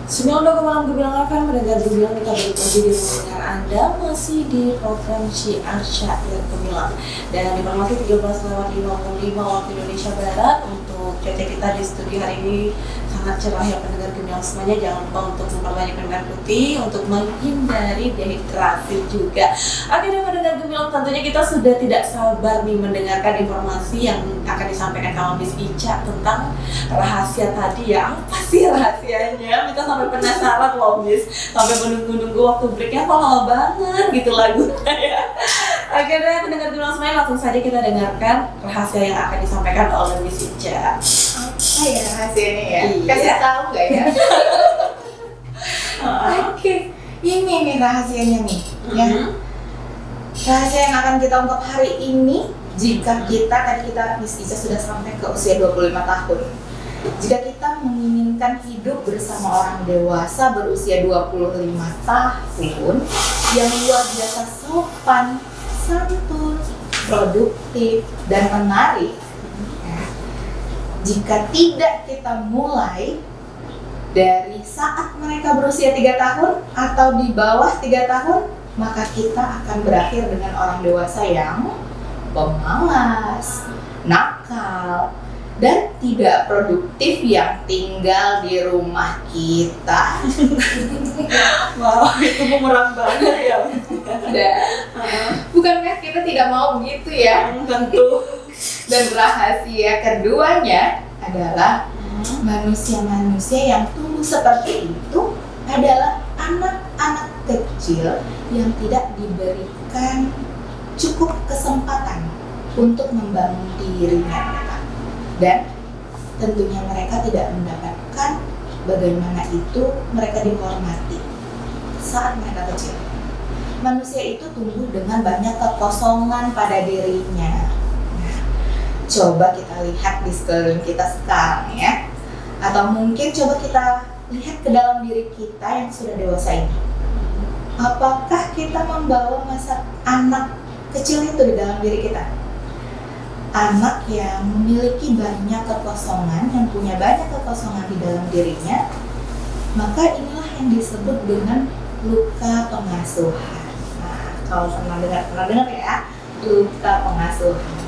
Gemilang FM, mendengar Gemilang kita balik lagi di mendengar Anda masih di program Syiar Syair Gemilang. Dan informasi 13:55 waktu Indonesia Barat untuk cuaca kita di studio hari ini sangat cerah ya pendengar Gemilang semuanya. Jangan lupa untuk memperbanyak minum air putih untuk menghindari dehidrasi juga. Oke dan pendengar Gemilang, tentunya kita sudah tidak sabar nih mendengarkan informasi yang akan disampaikan sama Miss Ica tentang rahasia tadi ya. Apa sih rahasianya? Kita sampai penasaran loh Miss, sampai menunggu-nunggu waktu breaknya kok lama banget gitu lagunya ya. Oke deh pendengar Gemilang semuanya, langsung saja kita dengarkan rahasia yang akan disampaikan oleh Miss Ica. Apa ya rahasianya ya? Iya. Kasih tahu nggak ya? Oke, ini nih rahasianya nih ya. Rahasia yang akan kita ungkap hari ini, jika tadi kita Miss Ica sudah sampai ke usia 25 tahun. Jika kita menginginkan hidup bersama orang dewasa berusia 25 tahun yang luar biasa sopan, santun, produktif, dan menarik, jika tidak kita mulai dari saat mereka berusia 3 tahun atau di bawah 3 tahun, maka kita akan berakhir dengan orang dewasa yang pemalas, nakal, dan tidak produktif yang tinggal di rumah kita. Wow, itu bumerang banget ya. Bukankah kita tidak mau begitu ya? Tentu. Dan rahasia keduanya adalah manusia-manusia yang tumbuh seperti itu adalah anak-anak kecil yang tidak diberikan cukup kesempatan untuk membangun dirinya mereka. Dan tentunya mereka tidak mendapatkan bagaimana itu mereka dihormati saat mereka kecil. Manusia itu tumbuh dengan banyak kekosongan pada dirinya. Nah, coba kita lihat di sekeliling kita sekarang ya. Atau mungkin coba kita lihat ke dalam diri kita yang sudah dewasa ini. Apakah kita membawa masa anak kecil itu di dalam diri kita? Anak yang memiliki banyak kekosongan, yang punya banyak kekosongan di dalam dirinya, maka inilah yang disebut dengan luka pengasuhan. Nah, kalau pernah dengar ya, luka pengasuhan.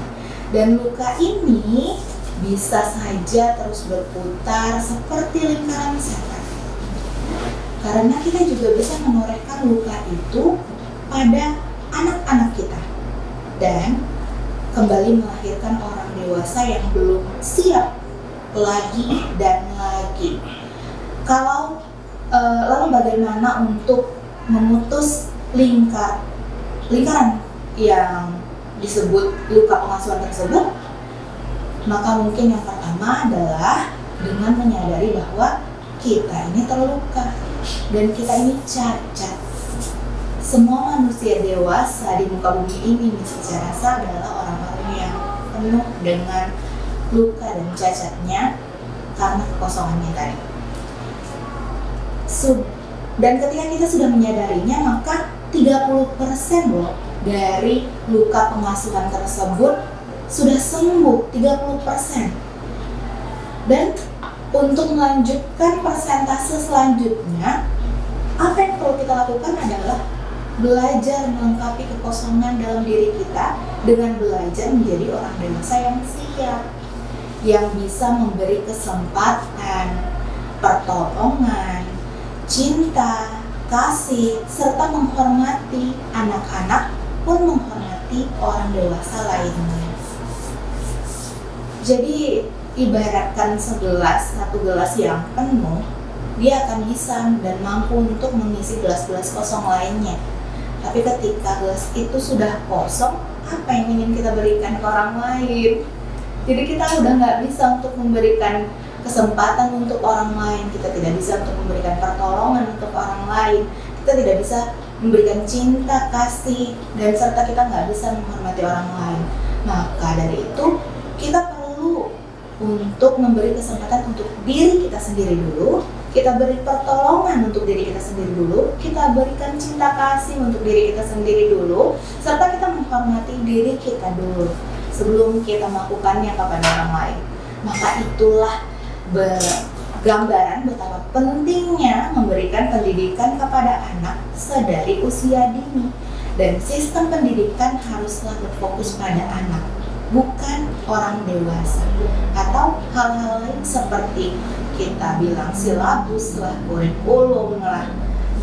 Dan luka ini bisa saja terus berputar seperti lingkaran setan. Karena kita juga bisa menorehkan luka itu pada anak-anak kita. Dan kembali melahirkan orang dewasa yang belum siap lagi dan lagi. Kalau lalu bagaimana untuk memutus lingkaran yang disebut luka pengasuhan tersebut? Maka mungkin yang pertama adalah dengan menyadari bahwa kita ini terluka dan kita ini cacat. Semua manusia dewasa di muka bumi ini secara rasa adalah orang-orang yang penuh dengan luka dan cacatnya karena kekosongannya tadi. Dan ketika kita sudah menyadarinya, maka 30% loh dari luka pengasuhan tersebut sudah sembuh, 30%. Dan untuk melanjutkan persentase selanjutnya, apa yang perlu kita lakukan adalah belajar melengkapi kekosongan dalam diri kita dengan belajar menjadi orang dewasa yang siap, yang bisa memberi kesempatan, pertolongan, cinta, kasih, serta menghormati anak-anak pun menghormati orang dewasa lainnya. Jadi ibaratkan satu gelas yang penuh, dia akan bisa dan mampu untuk mengisi gelas-gelas kosong lainnya. Tapi ketika gelas itu sudah kosong, apa yang ingin kita berikan ke orang lain? Jadi kita udah nggak bisa untuk memberikan kesempatan untuk orang lain, kita tidak bisa untuk memberikan pertolongan untuk orang lain, kita tidak bisa memberikan cinta, kasih, dan serta kita nggak bisa menghormati orang lain. Maka dari itu, kita perlu untuk memberi kesempatan untuk diri kita sendiri dulu, kita beri pertolongan untuk diri kita sendiri dulu, kita berikan cinta kasih untuk diri kita sendiri dulu, serta kita menghormati diri kita dulu sebelum kita melakukannya kepada orang lain. Maka itulah gambaran betapa pentingnya memberikan pendidikan kepada anak sedari usia dini. Dan sistem pendidikan haruslah berfokus pada anak, bukan orang dewasa. Atau hal-hal lain seperti kita bilang silabus lah, kurikulum lah.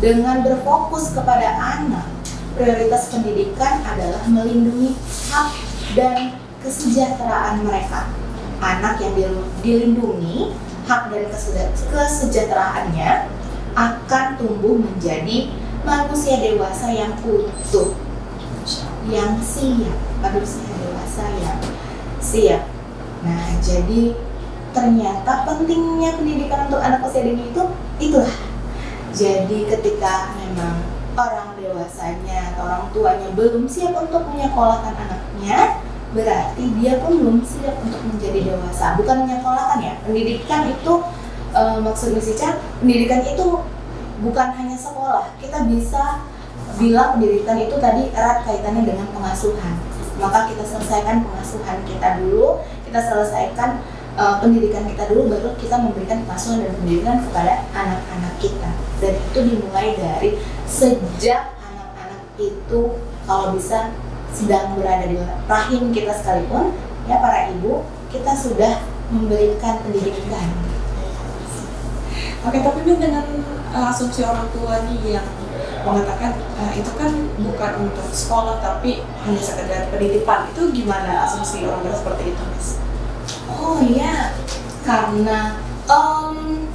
Dengan berfokus kepada anak, prioritas pendidikan adalah melindungi hak dan kesejahteraan mereka. Anak yang dilindungi, hak dan kesejahteraannya akan tumbuh menjadi manusia dewasa yang utuh, yang siap, manusia dewasa yang siap. Nah, jadi ternyata pentingnya pendidikan untuk anak usia dini itulah. Jadi ketika memang orang dewasanya atau orang tuanya belum siap untuk menyekolahkan anaknya, berarti dia pun belum siap untuk menjadi dewasa. Bukan menyekolahkan ya, pendidikan itu maksud Miss Ica, pendidikan itu bukan hanya sekolah. Kita bisa bilang pendidikan itu tadi erat kaitannya dengan pengasuhan. Maka kita selesaikan pengasuhan kita dulu, kita selesaikan pendidikan kita dulu, baru kita memberikan pengasuhan dan pendidikan kepada anak-anak kita. Dan itu dimulai dari sejak anak-anak itu kalau bisa sedang berada di rahim kita sekalipun, ya para ibu, kita sudah memberikan pendidikan. Oke, tapi dengan asumsi orang tua nih yang mengatakan itu kan bukan untuk sekolah tapi hanya sekedar pendidikan, itu gimana asumsi orang tua seperti itu, Miss? Oh iya, karena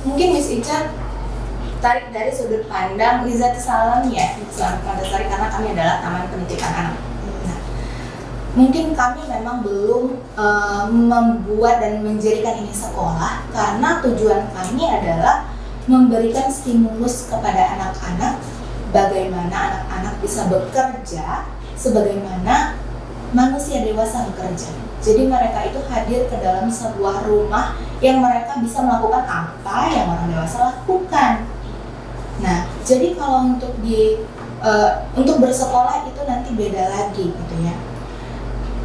mungkin Miss Ica tarik dari sudut pandang Izzati Salam ya, Islam Montessori, karena kami adalah Taman Pendidikan Anak. Nah, mungkin kami memang belum membuat dan menjadikan ini sekolah, karena tujuan kami adalah memberikan stimulus kepada anak-anak bagaimana anak-anak bisa bekerja sebagaimana manusia dewasa bekerja. Jadi mereka itu hadir ke dalam sebuah rumah yang mereka bisa melakukan apa yang orang dewasa lakukan. Nah, jadi kalau untuk bersekolah itu nanti beda lagi gitu ya.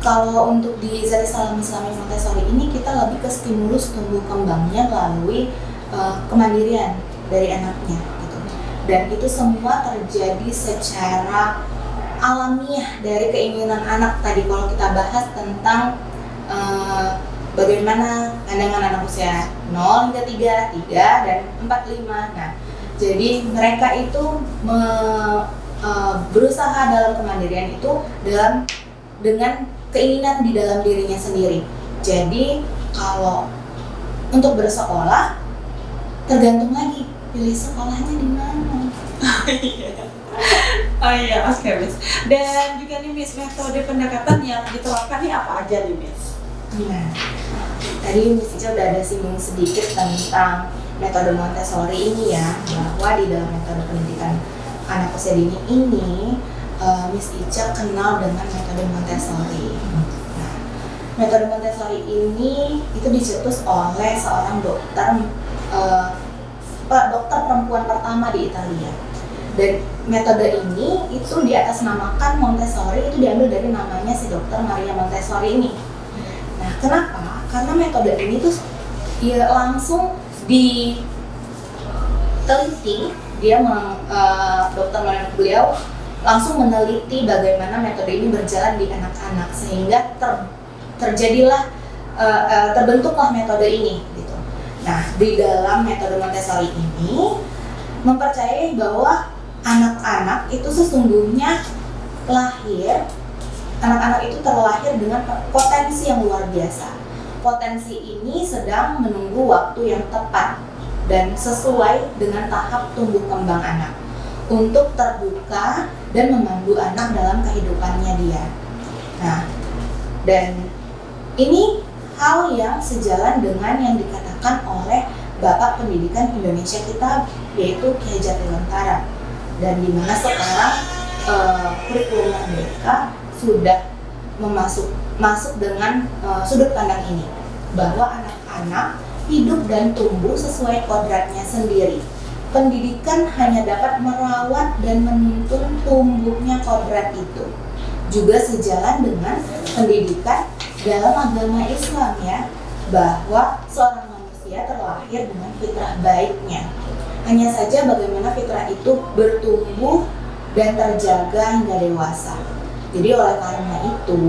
Kalau untuk di Izzati Salam Islamic Montessori ini kita lebih ke stimulus tumbuh kembangnya melalui kemandirian dari anaknya gitu. Dan itu semua terjadi secara alamiah dari keinginan anak tadi. Kalau kita bahas tentang bagaimana pandangan anak usia 0 hingga 3, 3 dan 4, 5. Nah, jadi mereka itu berusaha dalam kemandirian itu dengan keinginan di dalam dirinya sendiri. Jadi kalau untuk bersekolah tergantung lagi pilih sekolahnya di mana. Oh iya, oke Miss. Dan juga nih Miss, metode pendekatan yang diterapkan ini apa aja nih Miss? Nah, tadi Miss Ica udah ada singgung sedikit tentang metode Montessori ini ya, bahwa di dalam metode pendidikan anak usia dini ini Miss Ica kenal dengan metode Montessori. Nah, metode Montessori ini itu dicetus oleh seorang dokter perempuan pertama di Italia. Dan metode ini itu diatasnamakan Montessori, itu diambil dari namanya si dokter Maria Montessori ini. Nah, kenapa? Karena metode ini tuh langsung diteliti, dokter Maria beliau langsung meneliti bagaimana metode ini berjalan di anak-anak sehingga terbentuklah metode ini gitu. Nah, di dalam metode Montessori ini mempercayai bahwa anak-anak itu sesungguhnya anak-anak itu terlahir dengan potensi yang luar biasa. Potensi ini sedang menunggu waktu yang tepat dan sesuai dengan tahap tumbuh kembang anak untuk terbuka dan memandu anak dalam kehidupannya dia. Nah, dan ini hal yang sejalan dengan yang dikatakan oleh Bapak Pendidikan Indonesia kita, yaitu Ki Hajar Dewantara. Dan di mana sekarang kurikulum mereka sudah masuk dengan sudut pandang ini, bahwa anak-anak hidup dan tumbuh sesuai kodratnya sendiri. Pendidikan hanya dapat merawat dan menuntun tumbuhnya kodrat itu. Juga sejalan dengan pendidikan dalam agama Islam ya, bahwa seorang manusia manusia terlahir dengan fitrah baiknya. Hanya saja bagaimana fitrah itu bertumbuh dan terjaga hingga dewasa. Jadi oleh karena itu,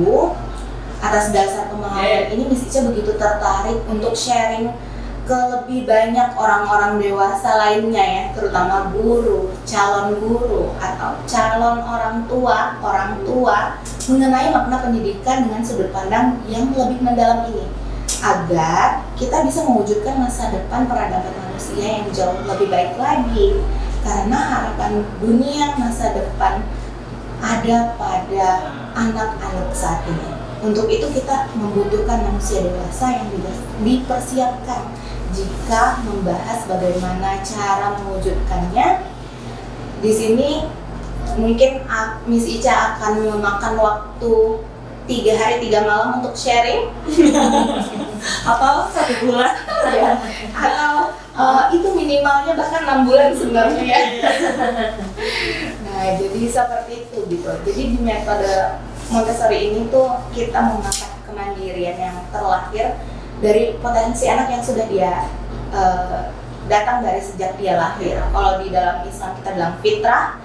atas dasar pemahaman ini Miss Ica begitu tertarik untuk sharing ke lebih banyak orang-orang dewasa lainnya ya, terutama guru, calon guru, atau calon orang tua mengenai makna pendidikan dengan sudut pandang yang lebih mendalam ini, agar kita bisa mewujudkan masa depan peradaban manusia yang jauh lebih baik lagi. Karena harapan dunia masa depan ada pada anak-anak saat ini. Untuk itu kita membutuhkan manusia dewasa yang dipersiapkan. Jika membahas bagaimana cara mewujudkannya, di sini mungkin Miss Ica akan memakan waktu 3 hari 3 malam untuk sharing Atau 1 bulan ya. Atau itu minimalnya bahkan 6 bulan sebenarnya ya. Nah, jadi seperti itu gitu. Jadi di metode Montessori ini tuh kita mengangkat kemandirian yang terlahir dari potensi anak yang sudah dia datang dari sejak dia lahir. Kalau di dalam Islam kita bilang fitrah,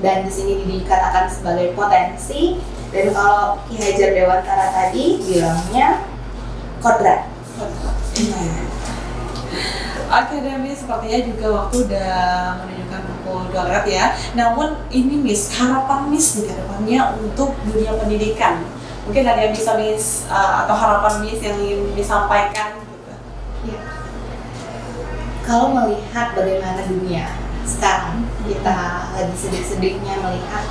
dan di sini dikatakan sebagai potensi. Dan kalau Ki Hajar Dewantara tadi bilangnya kodrat. Oke deh Miss, sepertinya juga waktu udah menunjukkan pukul 12 ya. Namun ini Miss, harapan Miss di kedepannya untuk dunia pendidikan. Mungkin ada yang bisa Miss atau harapan Miss yang ingin disampaikan gitu. Ya. Kalau melihat bagaimana dunia sekarang, kita lagi sedih-sedihnya melihat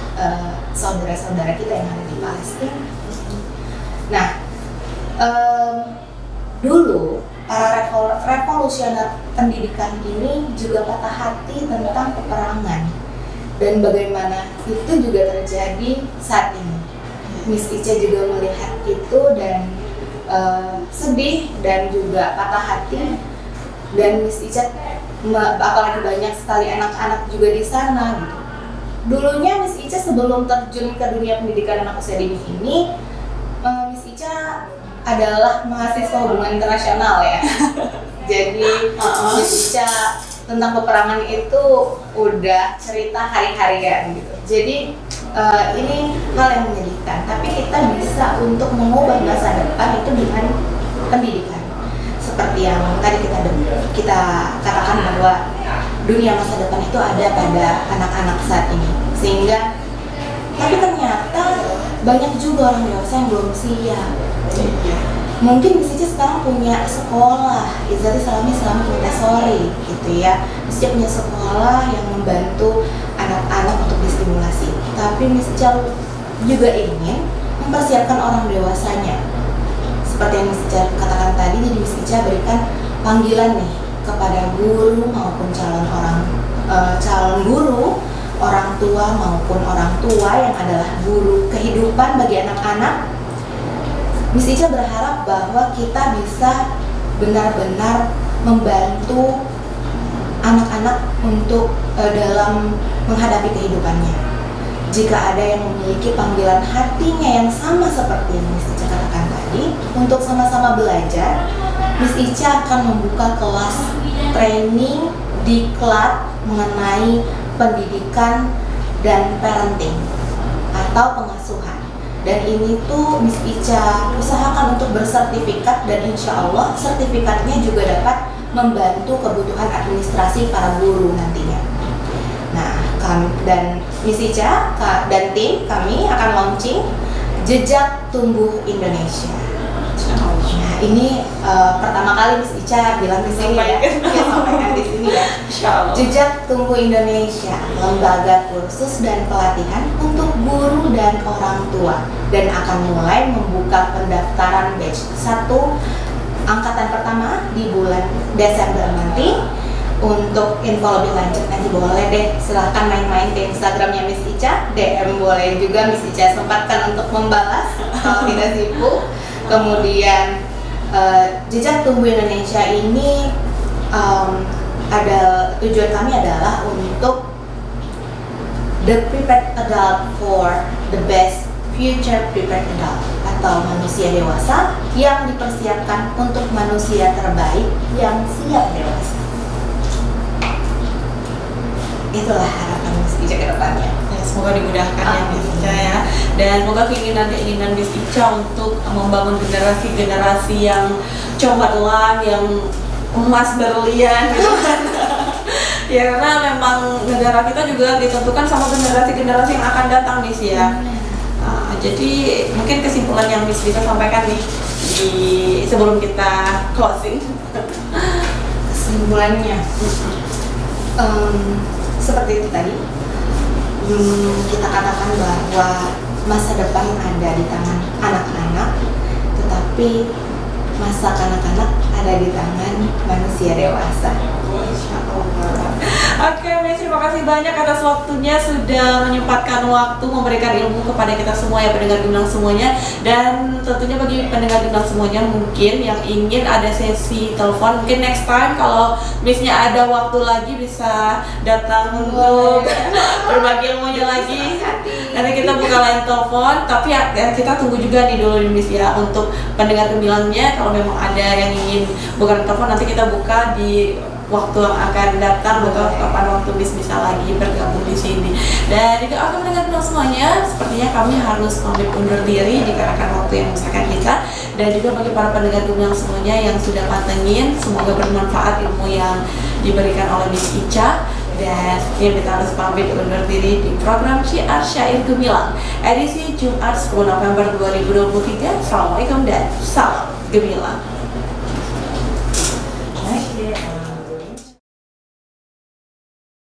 saudara-saudara kita yang ada di Palestina. Nah, dulu para revolusioner pendidikan ini juga patah hati tentang peperangan, dan bagaimana itu juga terjadi saat ini. Miss Ica juga melihat itu dan sedih dan juga patah hati. Dan Miss Ica apalagi banyak sekali anak-anak juga di sana gitu. Dulunya Miss Ica sebelum terjun ke dunia pendidikan anak usia dini ini, Miss Ica adalah mahasiswa hubungan internasional ya. Jadi Miss Ica tentang peperangan itu udah cerita hari-harian gitu. Jadi ini hal yang menyedihkan, tapi kita bisa untuk mengubah masa depan itu dengan pendidikan. Seperti yang tadi kita katakan bahwa dunia masa depan itu ada pada anak-anak saat ini. Sehingga, tapi ternyata banyak juga orang dewasa yang belum siap. Mungkin Miss Ica sekarang punya sekolah, Izzati Salami Montessori gitu ya. Miss Ica punya sekolah yang membantu anak-anak untuk distimulasi. Tapi Miss Ica juga ingin mempersiapkan orang dewasanya. Seperti yang Miss Ica katakan tadi, jadi Miss Ica berikan panggilan nih kepada guru maupun calon guru, orang tua maupun orang tua yang adalah guru kehidupan bagi anak-anak. Miss Ica berharap bahwa kita bisa benar-benar membantu anak-anak untuk dalam menghadapi kehidupannya. Jika ada yang memiliki panggilan hatinya yang sama seperti yang Miss Ica katakan tadi, untuk sama-sama belajar, Miss Ica akan membuka kelas training diklat mengenai pendidikan dan parenting atau pengasuhan. Dan ini tuh Miss Ica usahakan untuk bersertifikat, dan insya Allah sertifikatnya juga dapat membantu kebutuhan administrasi para guru nantinya. Nah, dan Miss Ica dan tim kami akan launching Jejak Tumbuh Indonesia. Nah, ini pertama kali Miss Ica bilang di sini ya, sampaikan di sini ya. Jejak Tumbuh Indonesia, lembaga kursus dan pelatihan untuk guru dan orang tua, dan akan mulai membuka pendaftaran batch 1 angkatan pertama di bulan Desember nanti. Untuk info lebih lanjut nanti boleh deh silahkan main-main ke Instagramnya Miss Ica, DM boleh juga, Miss Ica sempatkan untuk membalas kalau tidak sibuk. Kemudian Jejak Tumbuh Indonesia ini ada tujuan kami adalah untuk the prepared adult for the best future prepared adult, atau manusia dewasa yang dipersiapkan untuk manusia terbaik yang siap dewasa. Itulah harapan Miss Ica ke depannya. Ya, semoga dimudahkan ya Miss Ica ya. Dan semoga keinginan Miss Ica untuk membangun generasi-generasi yang cemerlang, yang emas berlian gitu kan. Ya karena memang negara kita juga ditentukan sama generasi-generasi yang akan datang Miss ya. Jadi mungkin kesimpulan yang Miss bisa sampaikan nih di sebelum kita closing. Kesimpulannya seperti itu tadi, kita katakan bahwa masa depan ada di tangan anak-anak, tetapi masa kanak-kanak ada di tangan manusia dewasa. Oke, Miss, terima kasih banyak atas waktunya sudah menyempatkan waktu memberikan ilmu kepada kita semua ya pendengar Gemilang semuanya. Dan tentunya bagi pendengar Gemilang semuanya mungkin yang ingin ada sesi telepon, mungkin next time kalau Missnya ada waktu lagi bisa datang untuk berbagi ilmunya lagi. Nanti kita buka line telepon, tapi ya kita tunggu juga nih dulu Miss ya untuk pendengar Gemilangnya. Kalau memang ada yang ingin buka telepon, nanti kita buka di waktu yang akan datang atau kapan waktu Miss bisa lagi bergabung di sini. Dan juga akan mendengar semuanya, sepertinya kami harus pamit undur diri dikarenakan waktu yang memisahkan kita. Dan juga bagi para pendengar Gemilang semuanya yang sudah pantengin, semoga bermanfaat ilmu yang diberikan oleh Miss Ica. Dan kita harus pamit undur diri di program Syiar Syair Gemilang edisi Jumat 10 November 2023. Assalamualaikum dan salam Gemilang.